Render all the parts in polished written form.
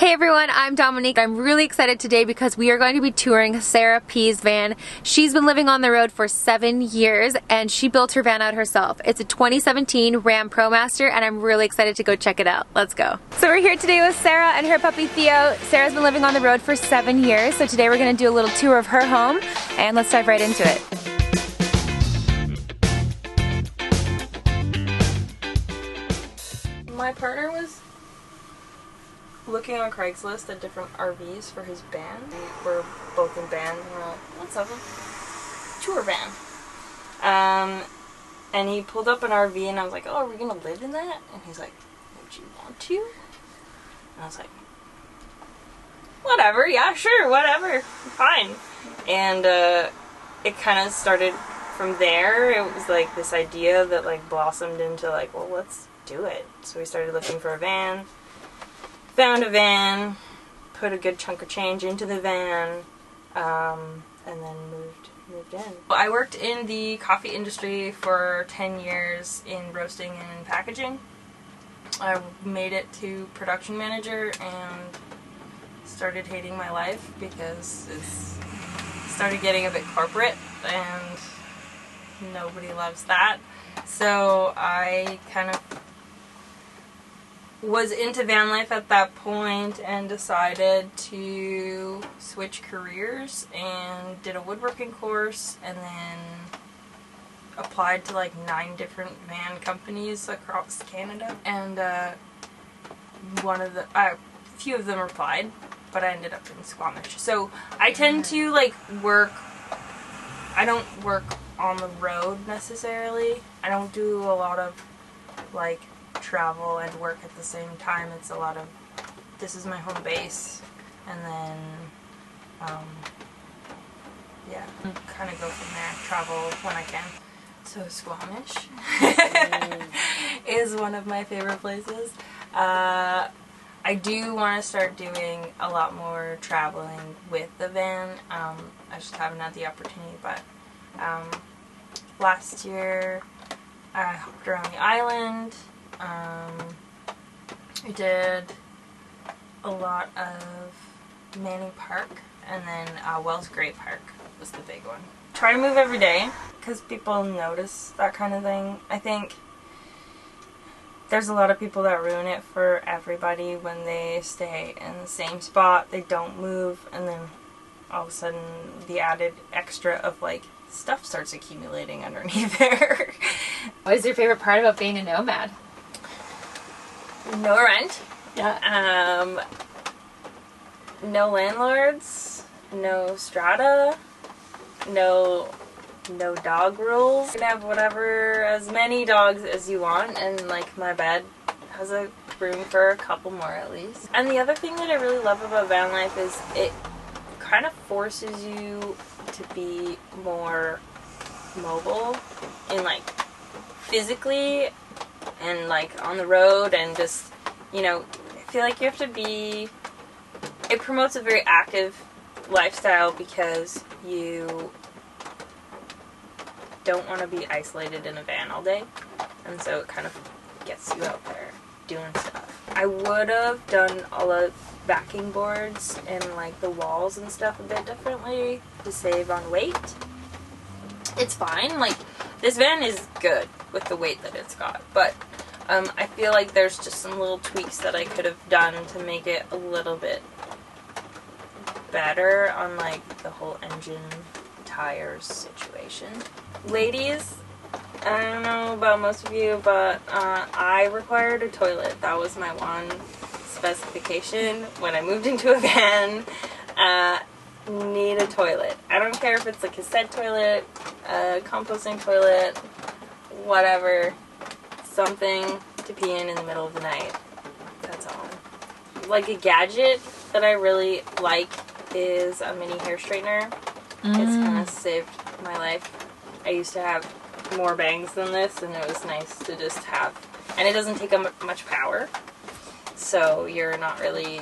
Hey everyone, I'm Dominique. I'm really excited today because we are going to be touring Sarah P's van. She's been living on the road for 7 years and she built her van out herself. It's a 2017 Ram Promaster and I'm really excited to go check it out. Let's go. So we're here today with Sarah and her puppy Theo. Sarah's been living on the road for 7 years, so today we're going to do a little tour of her home and let's dive right into it. My partner was looking on Craigslist at different RVs for his band. We're both in bands and we're like, let's have a tour van. And he pulled up an RV and I was like, oh, are we gonna live in that? And he's like, would you want to? And I was like, whatever, yeah, sure, whatever, fine. And it kind of started from there. It was like this idea that like blossomed into like, well, let's do it. So we started looking for a van. Found a van, put a good chunk of change into the van, and then moved in. I worked in the coffee industry for 10 years in roasting and packaging. I made it to production manager and started hating my life because it started getting a bit corporate and nobody loves that. So I kind of was into van life at that point and decided to switch careers and did a woodworking course and then applied to like 9 different van companies across Canada, and a few of them replied, but I ended up in Squamish. So I tend to like I don't work on the road necessarily. I don't do a lot of like travel and work at the same time. It's a lot of, this is my home base, and then yeah, kind of go from there, travel when I can. So Squamish is one of my favorite places. I do want to start doing a lot more traveling with the van. I just haven't had the opportunity, but last year I hopped around the island. We did a lot of Manning Park, and then Wells Gray Park was the big one. Try to move every day because people notice that kind of thing. I think there's a lot of people that ruin it for everybody when they stay in the same spot, they don't move, and then all of a sudden the added extra of like stuff starts accumulating underneath there. What is your favorite part about being a nomad? No rent. Yeah. No landlords. No strata. No dog rules. You can have whatever, as many dogs as you want, and like my bed has a room for a couple more at least. And the other thing that I really love about van life is it kind of forces you to be more mobile in like physically and like on the road, and just, you know, I feel like you have to be, it promotes a very active lifestyle because you don't want to be isolated in a van all day, and so it kind of gets you out there doing stuff. I would have done all the backing boards and like the walls and stuff a bit differently to save on weight. It's fine, like this van is good with the weight that it's got, but I feel like there's just some little tweaks that I could have done to make it a little bit better on like the whole engine tires situation. Ladies, I don't know about most of you, but I required a toilet. That was my one specification when I moved into a van. Need a toilet. I don't care if it's a cassette toilet, a composting toilet, whatever. Something to pee in the middle of the night. That's all. Like a gadget that I really like is a mini hair straightener. It's kind of saved my life. I used to have more bangs than this, and it was nice to just have. And it doesn't take much power, so you're not really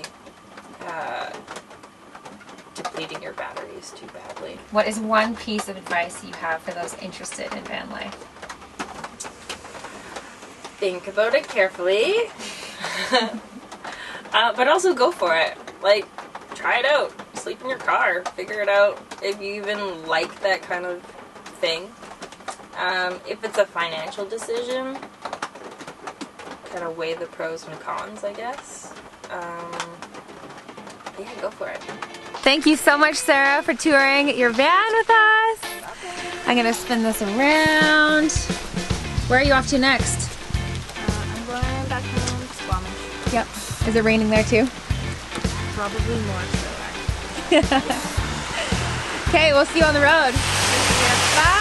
depleting your batteries too badly. What is one piece of advice you have for those interested in van life? Think about it carefully. But also go for it. Like, try it out. Sleep in your car. Figure it out if you even like that kind of thing. If it's a financial decision, kind of weigh the pros and cons, I guess. Yeah, go for it. Thank you so much, Sarah, for touring your van with us. I'm gonna spin this around. Where are you off to next? I'm going back home to Squamish. Yep. Is it raining there too? Probably more so, actually. Okay, we'll see you on the road. Bye.